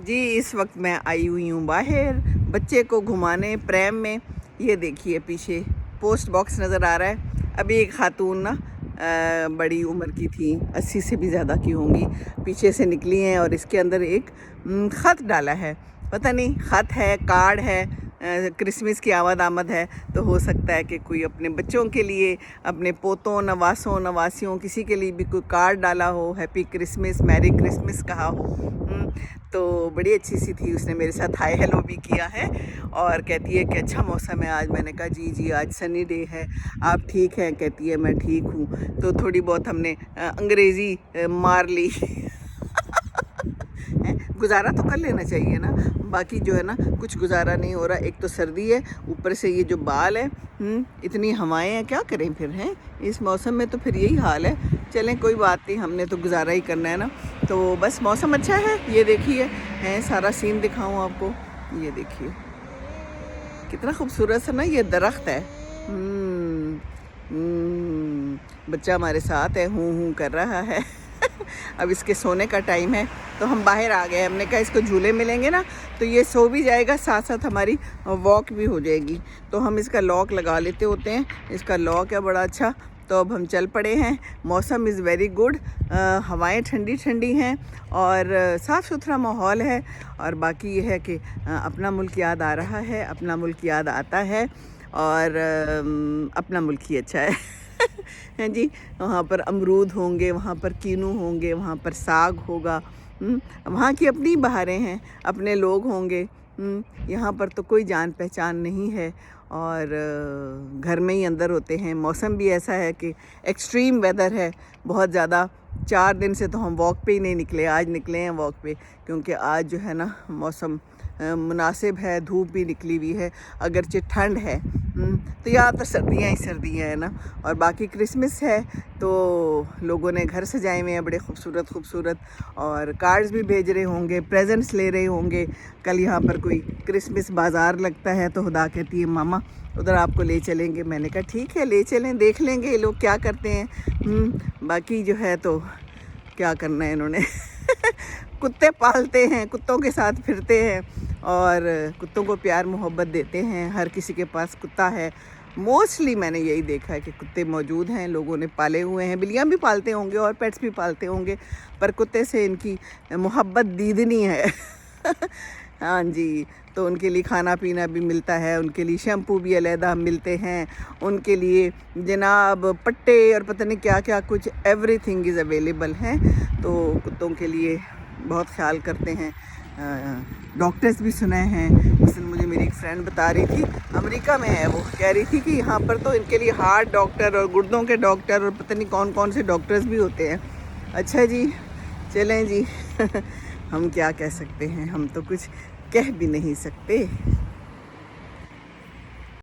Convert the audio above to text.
जी इस वक्त मैं आई हुई हूँ बाहर बच्चे को घुमाने प्रैम में। ये देखिए पीछे पोस्ट बॉक्स नज़र आ रहा है। अभी एक खातून ना बड़ी उम्र की थी, 80 से भी ज़्यादा की होंगी, पीछे से निकली हैं और इसके अंदर एक ख़त डाला है। पता नहीं ख़त है, कार्ड है, क्रिसमस की आमद है, तो हो सकता है कि कोई अपने बच्चों के लिए, अपने पोतों नवासों नवासियों किसी के लिए भी कोई कार्ड डाला हो, हैप्पी क्रिसमस, मैरी क्रिसमस कहा हो। तो बड़ी अच्छी सी थी, उसने मेरे साथ हाय हेलो भी किया है और कहती है कि अच्छा मौसम है आज। मैंने कहा जी जी आज सनी डे है, आप ठीक हैं? कहती है मैं ठीक हूँ। तो थोड़ी बहुत हमने अंग्रेज़ी मार ली गुजारा तो कर लेना चाहिए ना, बाकी जो है ना कुछ गुजारा नहीं हो रहा। एक तो सर्दी है, ऊपर से ये जो बाल है, इतनी हवाएं हैं, क्या करें फिर हैं इस मौसम में, तो फिर यही हाल है। चलें कोई बात नहीं, हमने तो गुजारा ही करना है ना। तो बस मौसम अच्छा है, ये देखिए है सारा सीन दिखाऊं आपको। ये देखिए कितना खूबसूरत सा ना ये दरख्त है। बच्चा हमारे साथ है, हूँ कर रहा है अब इसके सोने का टाइम है तो हम बाहर आ गए। हमने कहा इसको झूले मिलेंगे ना तो ये सो भी जाएगा, साथ साथ हमारी वॉक भी हो जाएगी। तो हम इसका लॉक लगा लेते होते हैं, इसका लॉक है बड़ा अच्छा। तो अब हम चल पड़े हैं। मौसम इज़ वेरी गुड, हवाएं ठंडी ठंडी हैं और साफ़ सुथरा माहौल है। और बाकी ये है कि अपना मुल्क याद आ रहा है, अपना मुल्क याद आता है और अपना मुल्क ही अच्छा है हैं जी। वहाँ पर अमरूद होंगे, वहाँ पर कीनू होंगे, वहाँ पर साग होगा, वहाँ की अपनी बहारें हैं, अपने लोग होंगे। यहाँ पर तो कोई जान पहचान नहीं है और घर में ही अंदर होते हैं। मौसम भी ऐसा है कि एक्सट्रीम वेदर है बहुत ज़्यादा। 4 दिन से तो हम वॉक पे ही नहीं निकले, आज निकले हैं वॉक पे, क्योंकि आज जो है ना मौसम मुनासिब है, धूप भी निकली हुई है, अगरचे ठंड है। तो यहाँ तो सर्दियाँ ही सर्दियाँ हैं ना। और बाकी क्रिसमस है तो लोगों ने घर सजाए हुए हैं बड़े खूबसूरत खूबसूरत, और कार्ड्स भी भेज रहे होंगे, प्रेजेंट्स ले रहे होंगे। कल यहाँ पर कोई क्रिसमस बाज़ार लगता है तो खुदा कहती है मामा उधर आपको ले चलेंगे। मैंने कहा ठीक है ले चलें, देख लेंगे ये लोग क्या करते हैं। बाकी जो है तो क्या करना है इन्होंने कुत्ते पालते हैं, कुत्तों के साथ फिरते हैं और कुत्तों को प्यार मोहब्बत देते हैं। हर किसी के पास कुत्ता है, मोस्टली मैंने यही देखा है कि कुत्ते मौजूद हैं, लोगों ने पाले हुए हैं। बिल्लियाँ भी पालते होंगे और पेट्स भी पालते होंगे, पर कुत्ते से इनकी मोहब्बत दीदनी है हाँ जी। तो उनके लिए खाना पीना भी मिलता है, उनके लिए शैम्पू भी अलहदा मिलते हैं, उनके लिए जनाब पट्टे और पता नहीं क्या क्या कुछ एवरीथिंग इज़ अवेलेबल हैं। तो कुत्तों के लिए बहुत ख्याल करते हैं। डॉक्टर्स भी सुने हैं। उस दिन मुझे मेरी एक फ्रेंड बता रही थी, अमेरिका में है वो, कह रही थी कि यहाँ पर तो इनके लिए हार्ट डॉक्टर और गुर्दों के डॉक्टर और पता नहीं कौन कौन से डॉक्टर्स भी होते हैं। अच्छा जी चलें जी हम क्या कह सकते हैं, हम तो कुछ कह भी नहीं सकते।